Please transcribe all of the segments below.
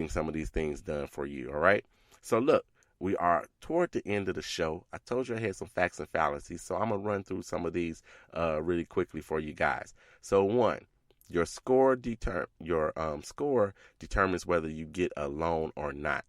getting some of these things done for you. All right. So look, we are toward the end of the show. I told you I had some facts and fallacies, so I'm gonna run through some of these really quickly for you guys. So one, your score score determines whether you get a loan or not.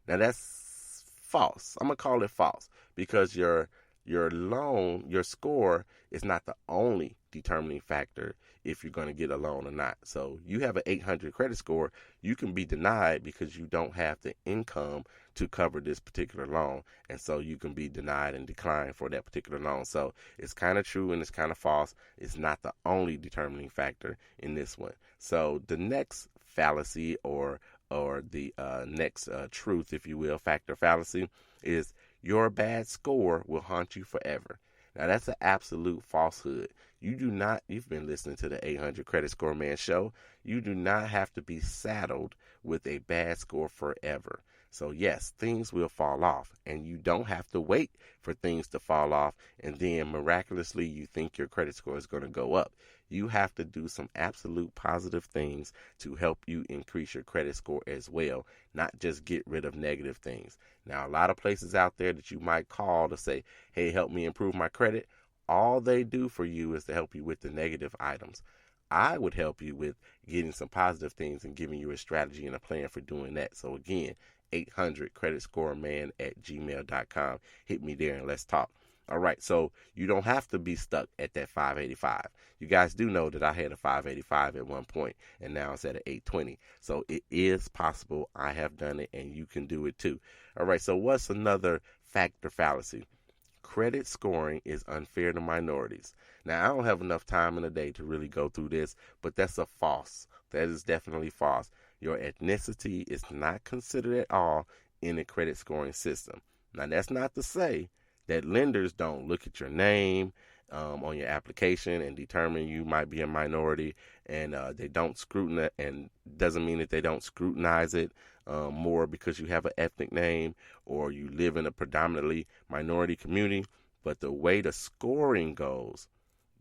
Now that's false. I'm gonna call it false because your loan, your score is not the only determining factor if you're going to get a loan or not. So you have an 800 credit score, you can be denied because you don't have the income to cover this particular loan. And so you can be denied and declined for that particular loan. So it's kind of true and it's kind of false. It's not the only determining factor in this one. So the next fallacy or the next truth, if you will, factor fallacy is your bad score will haunt you forever. Now, that's an absolute falsehood. You've been listening to the 800 Credit Score Man show. You do not have to be saddled with a bad score forever. So, yes, things will fall off, and you don't have to wait for things to fall off, and then miraculously you think your credit score is going to go up. You have to do some absolute positive things to help you increase your credit score as well, not just get rid of negative things. Now, a lot of places out there that you might call to say, hey, help me improve my credit, all they do for you is to help you with the negative items. I would help you with getting some positive things and giving you a strategy and a plan for doing that. So again, 800 creditscoreman@gmail.com. Hit me there and let's talk. All right, so you don't have to be stuck at that 585. You guys do know that I had a 585 at one point, and now it's at an 820. So it is possible. I have done it, and you can do it too. All right, so what's another factor fallacy? Credit scoring is unfair to minorities. Now, I don't have enough time in the day to really go through this, but that's a false. That is definitely false. Your ethnicity is not considered at all in a credit scoring system. Now, that's not to say that lenders don't look at your name on your application and determine you might be a minority, and they don't scrutinize, and doesn't mean that they don't scrutinize it more because you have an ethnic name or you live in a predominantly minority community. But the way the scoring goes,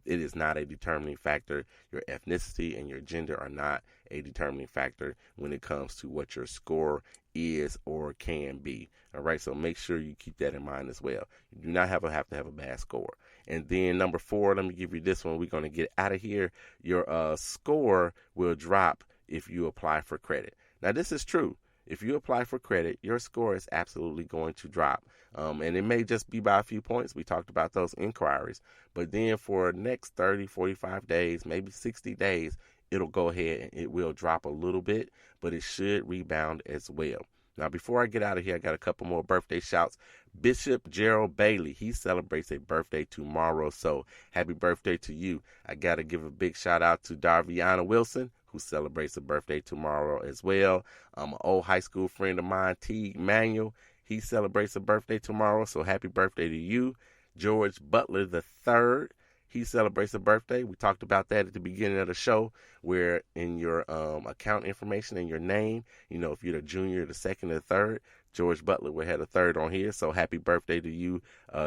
it is not a determining factor. Your ethnicity and your gender are not a determining factor when it comes to what your score is or can be. All right, so make sure you keep that in mind as well. You do not have to have a bad score. And then number 4, let me give you this one. We're going to get out of here. Your score will drop if you apply for credit. Now, this is true. If you apply for credit, your score is absolutely going to drop. And it may just be by a few points. We talked about those inquiries. But then for the next 30, 45 days, maybe 60 days, it'll go ahead and it will drop a little bit, but it should rebound as well. Now, before I get out of here, I got a couple more birthday shouts. Bishop Gerald Bailey, he celebrates a birthday tomorrow, so happy birthday to you. I got to give a big shout out to Darviana Wilson, who celebrates a birthday tomorrow as well. An old high school friend of mine, T. Manuel, he celebrates a birthday tomorrow, so happy birthday to you. George Butler III, he celebrates a birthday. We talked about that at the beginning of the show, where in your account information and your name, if you're the junior, the second, or the third, George Butler will have a third on here. So happy birthday to you,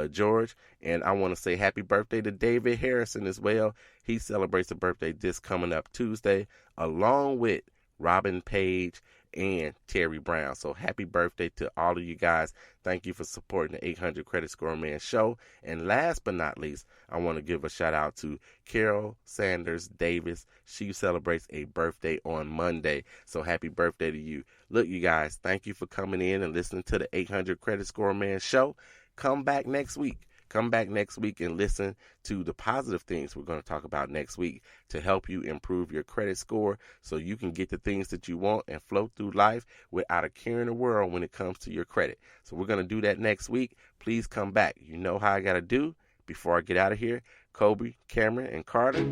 George. And I want to say happy birthday to David Harrison as well. He celebrates a birthday this coming up Tuesday, along with Robin Page and Terry Brown. So happy birthday to all of you guys. Thank you for supporting the 800 Credit Score Man show. And last but not least, I want to give a shout out to Carol Sanders Davis. She celebrates a birthday on Monday. So happy birthday to you. Look, you guys, thank you for coming in and listening to the 800 Credit Score Man show. Come back next week. Come back next week and listen to the positive things we're going to talk about next week to help you improve your credit score so you can get the things that you want and float through life without a care in the world when it comes to your credit. So we're going to do that next week. Please come back. You know how I got to do before I get out of here. Kobe, Cameron, and Carter,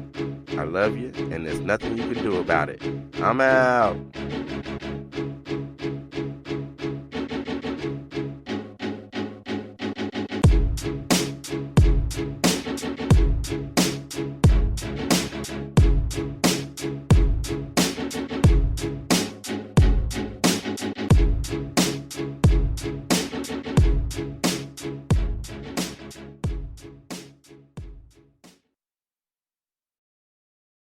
I love you, and there's nothing you can do about it. I'm out.